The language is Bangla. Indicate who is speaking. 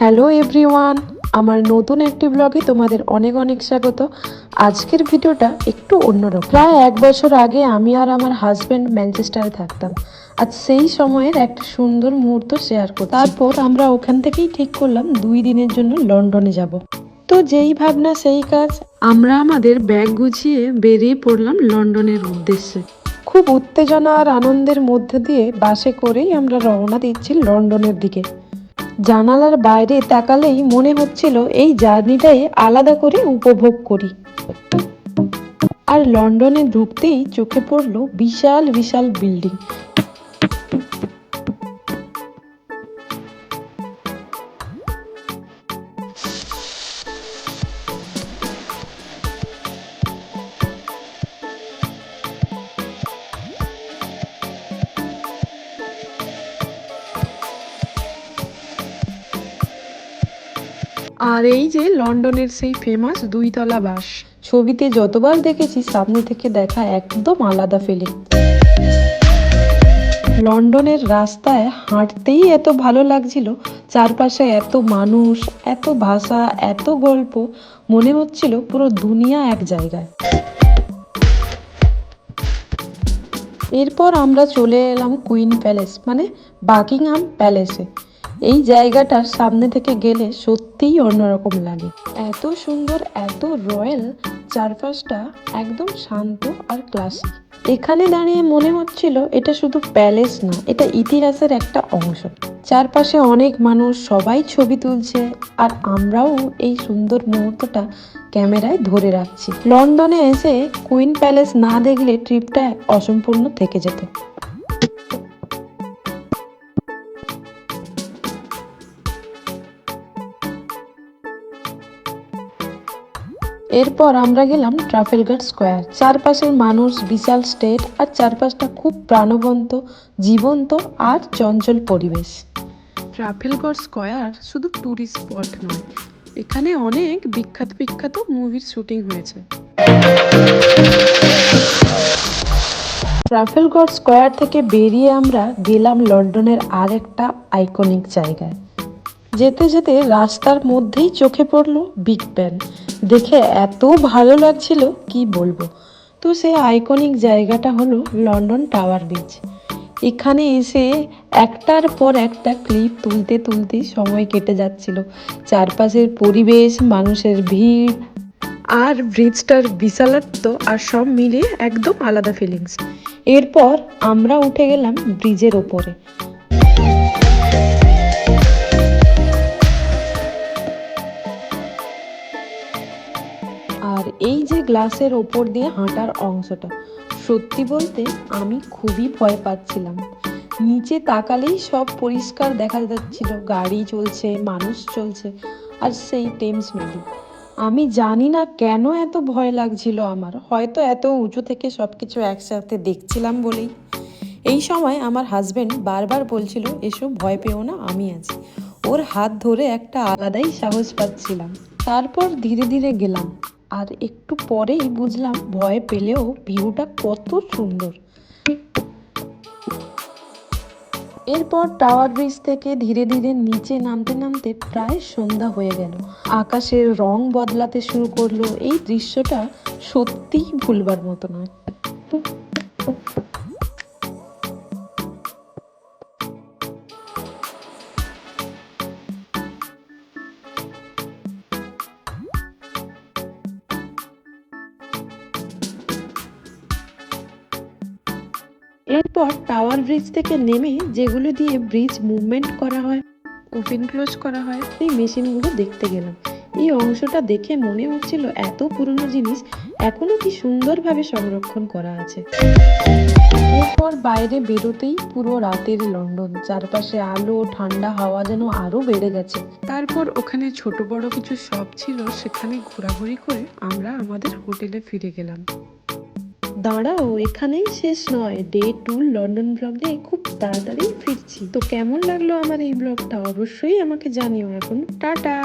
Speaker 1: হ্যালো এভরিওয়ান, আমার নতুন একটি ব্লগে তোমাদের অনেক অনেক স্বাগত। আজকের ভিডিওটা একটু অন্যরকম। প্রায় 1 বছর আগে আমি আর আমার হাজব্যান্ড ম্যানচেস্টারে থাকতাম। আজ সেই সময়ের একটা সুন্দর মুহূর্ত শেয়ার করব। তারপর আমরা ওখান থেকেই ঠিক করলাম 2 দিনের জন্য লন্ডনে যাব। তো যেই ভাবনা সেই কাজ, আমরা আমাদের ব্যাগ গুছিয়ে বেরিয়ে পড়লাম লন্ডনের উদ্দেশ্যে। খুব উত্তেজনা আর আনন্দের মধ্যে দিয়ে বাসে করেই আমরা রওনা দিচ্ছি লন্ডনের দিকে। জানালার বাইরে তাকালেই মনে হচ্ছিল এই জার্নিটাই আলাদা করে উপভোগ করি। আর লন্ডনে ঢুকতেই চোখে পড়লো বিশাল বিশাল বিল্ডিং। আর এই যে লন্ডনের সেই ফেমাস 2 তলা বাস, ছবিতে যতবার দেখেছি সামনে থেকে দেখা একদম আলাদা ফিলিং। লন্ডনের রাস্তায় হাঁটতেই এত ভালো লাগছিল, চারপাশে এত মানুষ, এত ভাষা, এত গল্প, মনে হচ্ছিল পুরো দুনিয়া এক জায়গায়। এরপর আমরা চলে এলাম কুইন প্যালেস মানে বাকিংহাম প্যালেসে। এই জায়গাটার সামনে থেকে গেলে সত্যিই অন্যরকম লাগে। এত সুন্দর, এত রয়্যাল, চারপাশটা একদম শান্ত আর ক্লাসিক। এখানে দাঁড়িয়ে মনে হচ্ছিল এটা শুধু প্যালেস না, এটা ইতিহাসের একটা অংশ। চারপাশে অনেক মানুষ, সবাই ছবি তুলছে, আর আমরাও এই সুন্দর মুহূর্তটা ক্যামেরায় ধরে রাখছি। লন্ডনে এসে কুইন প্যালেস না দেখলে ট্রিপটা অসম্পূর্ণ থেকে যেত। এরপর আমরা গেলাম ট্রাফালগার স্কোয়ার। চারপাশের মানুষ, বিশাল স্টেট, আর চারপাশটা খুব প্রাণবন্ত, জীবন্ত আর চঞ্চল পরিবেশ। ট্রাফালগার স্কোয়ার শুধু ট্যুরিস্ট স্পট নয়, এখানে অনেক বিখ্যাত বিখ্যাত মুভির শুটিং হয়েছে। ট্রাফালগার স্কোয়ার থেকে বেরিয়ে আমরা গেলাম লন্ডনের আরেকটা আইকনিক জায়গায়। যেতে যেতে রাস্তার মধ্যেই চোখে পড়লো বিগ ব্যান। দেখে এত ভালো লাগছিল কি বলবো। তো সেই আইকনিক জায়গাটা হলো লন্ডন টাওয়ার ব্রিজ। এখানে এসে একটার পর একটা ক্লিপ তুলতে তুলতে সময় কেটে যাচ্ছিল। চারপাশের পরিবেশ, মানুষের ভিড়, আর ব্রিজটার বিশালত্ব, আর সব মিলিয়ে একদম আলাদা ফিলিংস। এরপর আমরা উঠে গেলাম ব্রিজের ওপরে। আর এই যে গ্লাসের ওপর দিয়ে হাঁটার অংশটা, সত্যি বলতে আমি খুবই ভয় পাচ্ছিলাম। নিচে তাকালেই সব পরিষ্কার দেখা যাচ্ছিল, গাড়ি চলছে, মানুষ চলছে, আর সেই টেমস নদী। আমি জানি না কেন এত ভয় লাগছিল আমার, হয়তো এত উঁচু থেকে সবকিছু একসাথে দেখছিলাম বলেই। এই সময় আমার হাজবেন্ড বারবার বলছিল, এসব ভয় পেও না, আমি আছি। ওর হাত ধরে একটা আলাদাই সাহস পাচ্ছিলাম। তারপর ধীরে ধীরে গেলাম, আর একটু পরেই বুঝলাম ভয় পেলেও ভিউটা কত সুন্দর। এরপর টাওয়ার ব্রিজ থেকে ধীরে ধীরে নিচে নামতে নামতে প্রায় সন্ধ্যা হয়ে গেল। আকাশের রং বদলাতে শুরু করলো। এই দৃশ্যটা সত্যিই ভুলবার মতো নয়। এরপর টাওয়ার ব্রিজ থেকে নেমে যেগুলো দিয়ে ব্রিজ মুভমেন্ট করা হয়, ওপেন ক্লোজ করা হয়, সেই মেশিনগুলো দেখতে গেলাম। এই অংশটা দেখে মনে হচ্ছিল এত পুরনো জিনিস এখনো কি সুন্দরভাবে সংরক্ষণ করা আছে। এরপর বাইরে বেরোতেই পুরো রাতের লন্ডন, চারপাশে আলো, ঠান্ডা হাওয়া যেন আরো বেড়ে গেছে। তারপর ওখানে ছোট বড় কিছু শপ ছিল, সেখানে ঘোরাঘুরি করে আমরা আমাদের হোটেলে ফিরে গেলাম। দাঁড়াও, এখানেই শেষ নয়। ডে 2 লন্ডন ব্লগে খুব তাড়াতাড়ি ফিরছি। তো কেমন লাগলো আমার এই ব্লগটা অবশ্যই আমাকে জানিও। এখন টাটা।